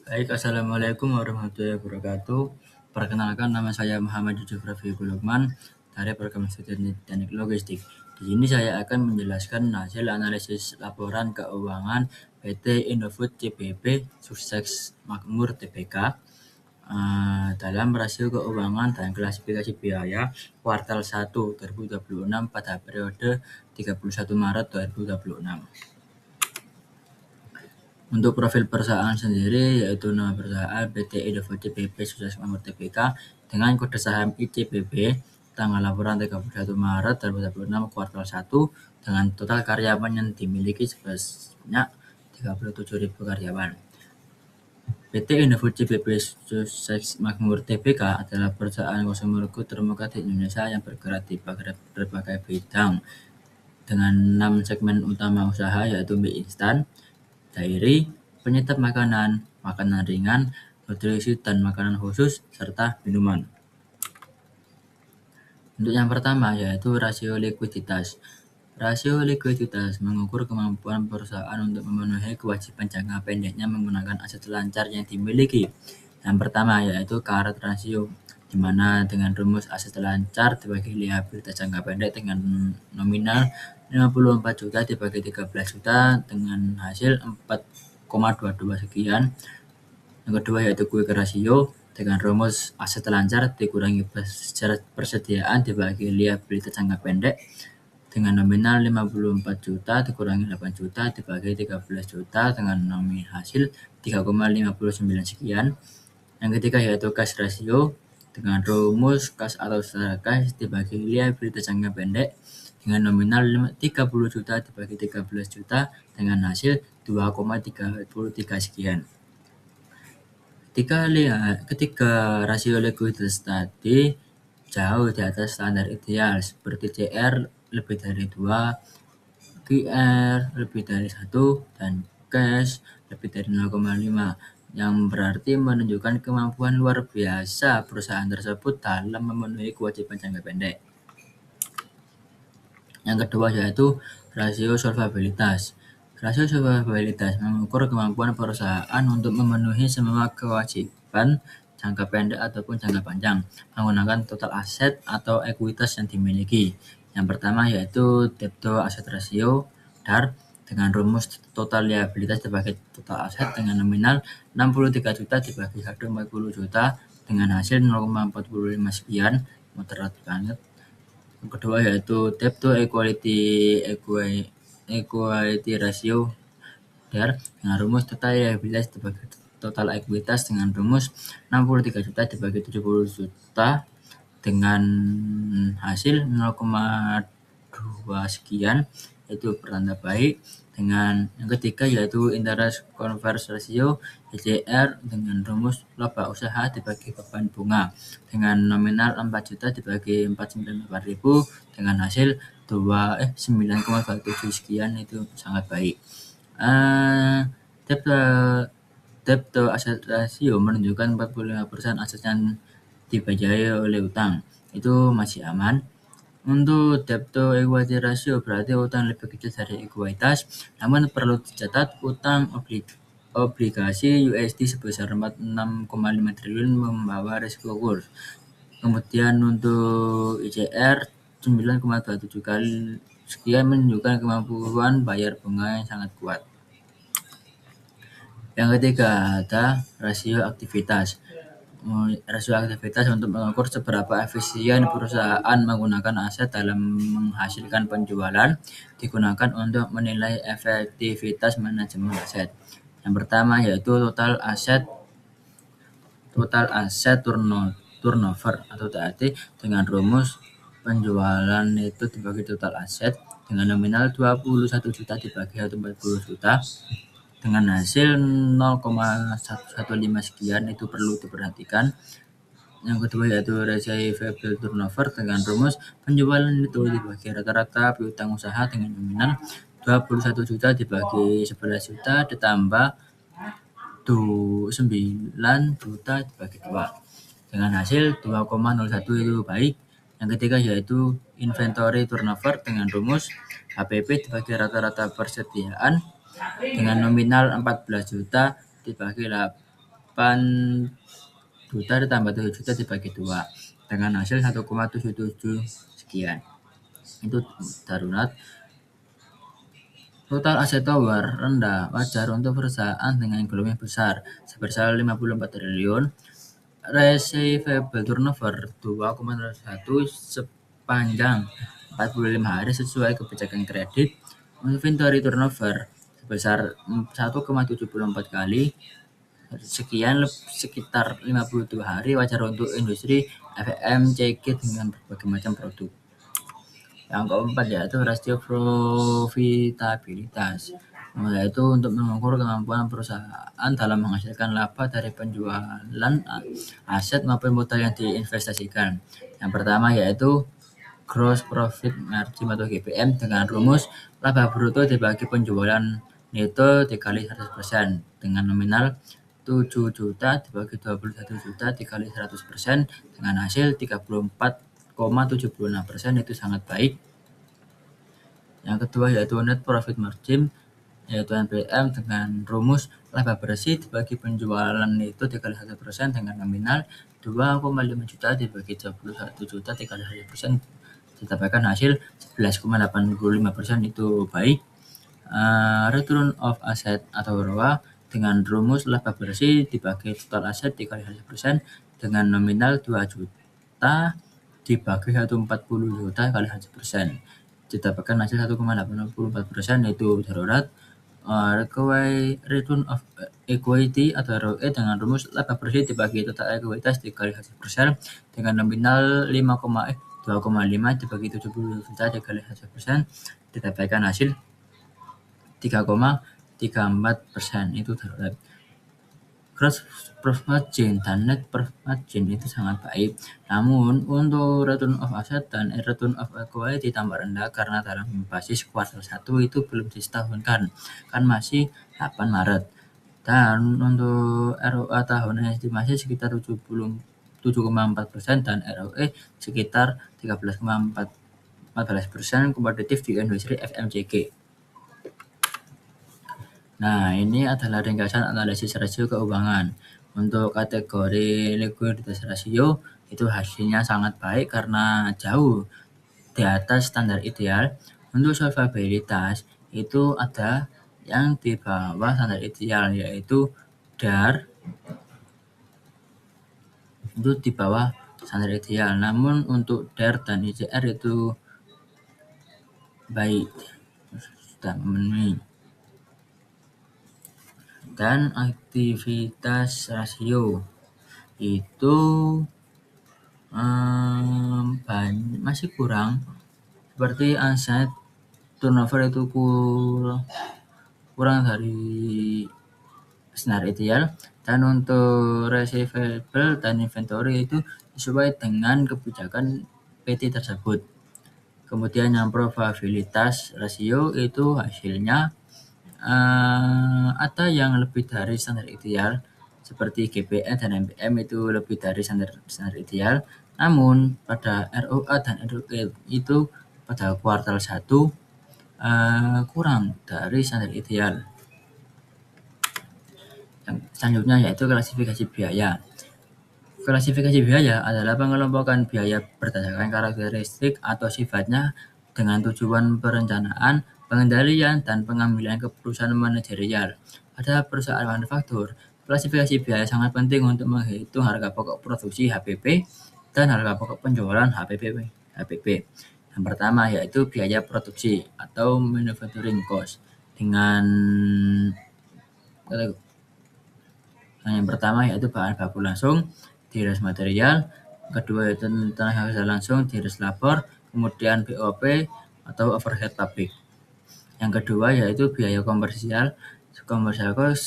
Baik, Assalamualaikum warahmatullahi wabarakatuh. Perkenalkan, nama saya Muhammad Yusuf Rafiqul Lukman dari Program Studi Teknik Logistik. Di sini saya akan menjelaskan hasil analisis laporan keuangan PT Indofood CBP Sukses Makmur Tbk dalam rasio keuangan dan klasifikasi biaya kuartal 1 2026 pada periode 31 Maret 2026. Untuk profil perusahaan sendiri, yaitu nama perusahaan PT Indofood CBP Sukses Makmur Tbk dengan kode saham ICBP, tanggal laporan 31 Maret 2026 kuartal 1 dengan total karyawan yang dimiliki sebanyak 37.000 karyawan. PT Indofood CBP Sukses Makmur Tbk adalah perusahaan consumer goods terkemuka di Indonesia yang bergerak di berbagai bidang dengan 6 segmen utama usaha, yaitu mie instan, dairy, penyedap makanan, makanan ringan, nutrisi dan makanan khusus, serta minuman. Untuk yang pertama, yaitu rasio likuiditas. Rasio likuiditas mengukur kemampuan perusahaan untuk memenuhi kewajiban jangka pendeknya menggunakan aset lancar yang dimiliki. Yang pertama, yaitu current ratio, di mana dengan rumus aset lancar dibagi liabilitas jangka pendek dengan nominal 54 juta dibagi 13 juta dengan hasil 4,22 sekian. Yang kedua yaitu quick ratio, dengan rumus aset lancar dikurangi persediaan dibagi liabilitas jangka pendek dengan nominal 54 juta dikurangi 8 juta dibagi 13 juta dengan nominal hasil 3,59 sekian. Yang ketiga yaitu cash ratio, dengan rumus kas atau setara cash dibagi liabilitas jangka pendek dengan nominal 30 juta dibagi 13 juta dengan hasil 2,33 sekian. Ketika rasio likuiditas tadi jauh di atas standar ideal seperti CR lebih dari 2, QR lebih dari 1, dan cash lebih dari 0,5, yang berarti menunjukkan kemampuan luar biasa perusahaan tersebut dalam memenuhi kewajiban jangka pendek. Yang kedua yaitu rasio solvabilitas. Rasio solvabilitas mengukur kemampuan perusahaan untuk memenuhi semua kewajiban jangka pendek ataupun jangka panjang menggunakan total aset atau ekuitas yang dimiliki. Yang pertama yaitu debt to asset ratio (DAR) dengan rumus total liabilitas dibagi total aset dengan nominal 63 juta dibagi 40 juta dengan hasil 0,45 sekian. Moderat banget. Yang kedua yaitu debt to equity ratio (DER) dengan rumus total liabilitas dibagi total ekuitas dengan rumus 63 juta dibagi 70 juta dengan hasil 0,2 sekian, yaitu pertanda baik. Dengan yang ketiga yaitu interest coverage ratio (ICR) dengan rumus laba usaha dibagi beban bunga dengan nominal 4 juta dibagi 498.000 dengan hasil 9,27 sekian, itu sangat baik. Debt to asset ratio menunjukkan 45% aset yang dibiayai oleh utang, itu masih aman. Untuk debt to equity ratio berarti utang lebih kecil dari ekuitas, namun perlu dicatat utang obligasi USD sebesar 46,5 triliun membawa risiko kurs. Kemudian untuk ICR 9,27 kali sekian menunjukkan kemampuan bayar bunga yang sangat kuat. Yang ketiga ada rasio aktivitas. Rasio aktivitas untuk mengukur seberapa efisien perusahaan menggunakan aset dalam menghasilkan penjualan digunakan untuk menilai efektivitas manajemen aset. Yang pertama yaitu total aset turnover atau TAT dengan rumus penjualan itu dibagi total aset dengan nominal 21 juta dibagi 40 juta dengan hasil 0,115 sekian, itu perlu diperhatikan. Yang kedua yaitu receivable turnover dengan rumus penjualan itu dibagi rata-rata piutang usaha dengan nominal 21 juta dibagi 11 juta ditambah 9 juta dibagi 2 dengan hasil 2,01, itu baik. Yang ketiga yaitu inventory turnover dengan rumus HPP dibagi rata-rata persediaan dengan nominal 14 juta dibagi juta ditambah 7 juta dibagi 2 dengan hasil 1,77 sekian. Itu darurat. Total aset tower rendah wajar untuk perusahaan dengan volume besar sebesar 54 triliun. Receivable turnover 2,01 sepanjang 45 hari sesuai kebijakan kredit. Inventory turnover sebesar 1,74 kali sekian sekitar 52 hari wajar untuk industri FMCG dengan berbagai macam produk. Yang keempat yaitu rasio profitabilitas, yaitu untuk mengukur kemampuan perusahaan dalam menghasilkan laba dari penjualan aset maupun modal yang diinvestasikan. Yang pertama yaitu gross profit margin atau GPM dengan rumus laba bruto dibagi penjualan neto dikali 100% dengan nominal 7 juta dibagi 21 juta dikali 100% dengan hasil 34,76%, itu sangat baik. Yang kedua yaitu net profit margin yaitu NPM dengan rumus laba bersih dibagi penjualan neto dikali 1% dengan nominal 2,5 juta dibagi 21 juta dikali 1% didapatkan hasil 11,85%, itu baik. Return of asset atau ROA dengan rumus laba bersih dibagi total aset dikali 1% dengan nominal 2 juta dibagi 140 juta kali 1%. Didapatkan hasil 1,84%, yaitu darurat. Return of equity atau ROE dengan rumus laba bersih dibagi total ekuitas dikali 1% dengan nominal 2,5 dibagi 70 juta dikali 1%, didapatkan hasil 3,34%, itu darurat. Gross profit margin dan net profit margin itu sangat baik. Namun untuk return of asset dan return of equity tambah rendah karena dalam basis kuartal 1 itu belum disetahunkan, kan masih 8 Maret. Dan untuk ROA tahunan estimasi sekitar 7,4% dan ROE sekitar 13,14%, kompetitif di industri FMCG. Nah, ini adalah ringkasan analisis rasio keuangan. Untuk kategori likuiditas rasio itu hasilnya sangat baik karena jauh di atas standar ideal. Untuk solvabilitas itu ada yang di bawah standar ideal, yaitu DAR itu di bawah standar ideal. Namun untuk DAR dan ICR itu baik, sudah memenuhi. Dan aktivitas rasio itu masih kurang, seperti aset turnover itu kurang dari standar ideal, dan untuk receivable dan inventory itu sesuai dengan kebijakan PT tersebut. Kemudian yang probabilitas rasio itu hasilnya ada yang lebih dari standar ideal seperti GPM dan NPM itu lebih dari standar ideal. Namun pada ROA dan ROE itu pada kuartal 1 kurang dari standar ideal. Yang selanjutnya yaitu klasifikasi biaya. Klasifikasi biaya adalah pengelompokan biaya berdasarkan karakteristik atau sifatnya dengan tujuan perencanaan, pengendalian, dan pengambilan keputusan manajerial. Pada perusahaan manufaktur, klasifikasi biaya sangat penting untuk menghitung harga pokok produksi HPP dan harga pokok penjualan HPP. Yang pertama yaitu biaya produksi atau manufacturing cost. Yang pertama yaitu bahan baku langsung, diras material. Kedua yaitu tenaga kerja langsung, diras labor. Kemudian BOP atau overhead pabrik. Yang kedua yaitu biaya komersial cost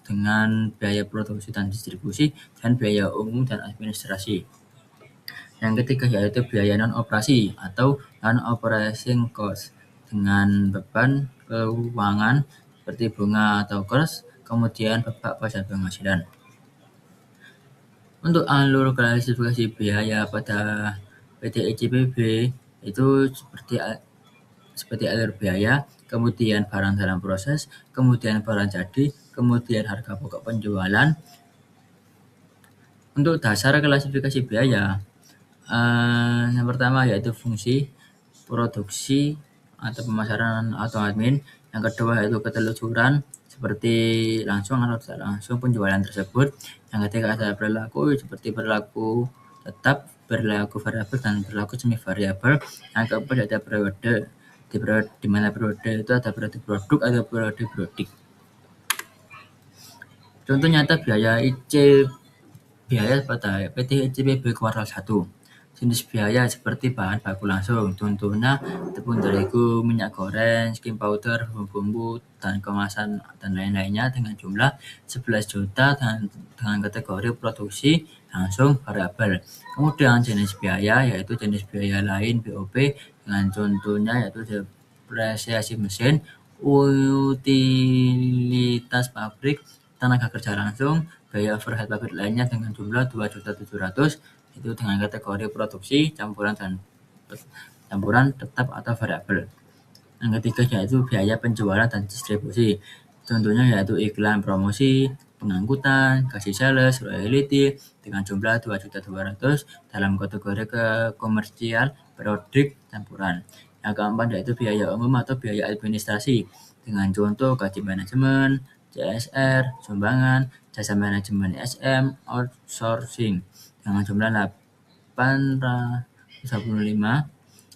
dengan biaya produksi dan distribusi, dan biaya umum dan administrasi. Yang ketiga yaitu biaya non-operasi atau non-operating cost dengan beban keuangan seperti bunga atau kos, kemudian bebak pajak penghasilan. Untuk alur klasifikasi biaya pada PT ICBP itu seperti alur biaya, kemudian barang dalam proses, kemudian barang jadi, kemudian harga pokok penjualan, Untuk dasar klasifikasi biaya, yang pertama yaitu fungsi, produksi atau pemasaran atau admin. Yang kedua yaitu ketelusuran seperti langsung atau tidak langsung penjualan tersebut. Yang ketiga ada perilaku seperti perilaku tetap, perilaku variabel dan perilaku semi variabel. Yang keempat ada periode. Di mana periode itu ada periode produk atau periode periodik. Contoh nyata biaya pada PT ICBP kuartal 1. Jenis biaya seperti bahan baku langsung, contohnya tepung terigu, minyak goreng, skim powder, bumbu-bumbu, dan kemasan dan lain-lainnya dengan jumlah 11 juta dan dengan kategori produksi langsung variabel. Kemudian jenis biaya yaitu jenis biaya lain BOP dengan contohnya yaitu depresiasi mesin, utilitas pabrik, tenaga kerja langsung, biaya overhead pabrik lainnya dengan jumlah 2.700.000 itu dengan kategori produksi, campuran tetap atau variabel. Yang ketiga yaitu biaya penjualan dan distribusi. Contohnya yaitu iklan promosi, pengangkutan, kasih sales, royalty dengan jumlah 2.200.000 dalam kategori komersial, periodik, campuran. Yang keempat yaitu biaya umum atau biaya administrasi dengan contoh gaji manajemen, CSR, sumbangan, jasa manajemen SM, outsourcing dengan jumlah 835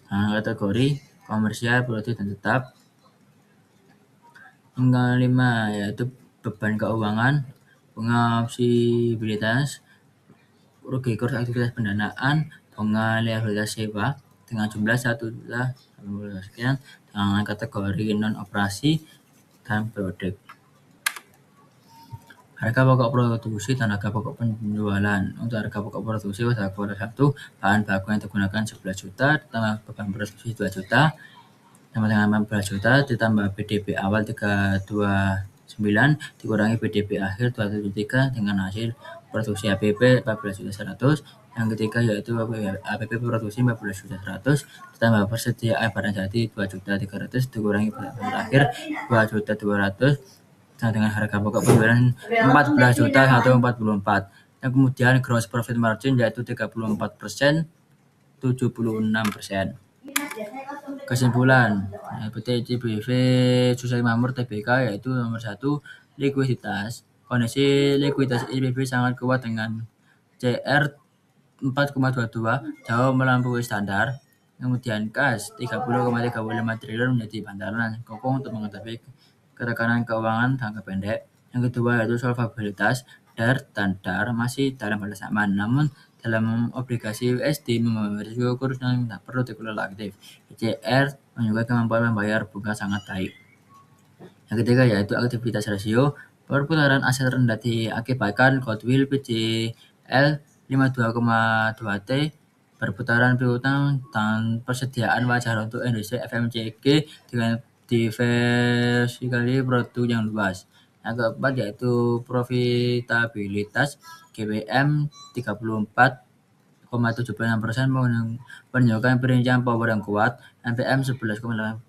kategori komersial, produktif, dan tetap. Yang kelima yaitu beban keuangan, fleksibilitas, rugi kurs aktivitas pendanaan, liabilitas sewa dengan jumlah 1.000.000 sekian dengan kategori non operasi dan periodik. Harga pokok produksi dan harga pokok penjualan. Untuk harga pokok produksi pada kuartal 1, bahan baku yang digunakan 11 juta ditambah beban produksi 2 juta sama dengan 14 juta ditambah PDB awal 329 dikurangi PDB akhir 273 dengan hasil produksi APP 14.100. Yang ketiga yaitu APP produksi 14.100 ditambah persediaan barang jadi 2.300 dikurangi PDB akhir 2.200 dengan harga pokok penjualan 14.144. Dan kemudian gross profit margin yaitu 34%, 76%. Kesimpulan, PT ICBP Susai Makmur Tbk yaitu nomor 1 likuiditas. Kondisi likuiditas ICBP sangat kuat dengan CR 4,22 jauh melampaui standar. Kemudian kas 30,35 triliun menjadi bantalan kokoh untuk menghadapi ketekanan keuangan jangka pendek. Yang kedua yaitu solvabilitas DAR dan DAR masih dalam batas aman, namun dalam obligasi USD memiliki risiko kurs yang tak perlu dikelola aktif. ICR menunjukkan kemampuan membayar bunga sangat baik. Yang ketiga yaitu aktivitas rasio. Perputaran aset rendah diakibatkan goodwill PJL 52,2 T, perputaran piutang dan persediaan wajar untuk industri FMCG dengan diversifikasi produk yang luas. Yang keempat yaitu profitabilitas GWM 34,76% menunjukkan perincian power yang kuat. NPM 11,86%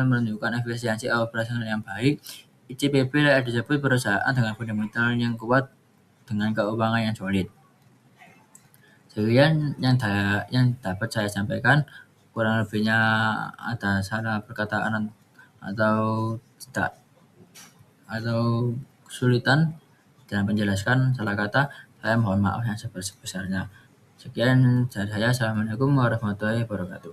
menunjukkan efisiensi operasional yang baik. ICBP disebut perusahaan dengan fundamental yang kuat dengan keuangan yang solid. Sekian yang dapat saya sampaikan. Kurang lebihnya ada salah perkataan atau tidak atau kesulitan dalam menjelaskan salah kata, saya mohon maaf yang sebesar-besarnya. Sekian dari saya. Assalamualaikum warahmatullahi wabarakatuh.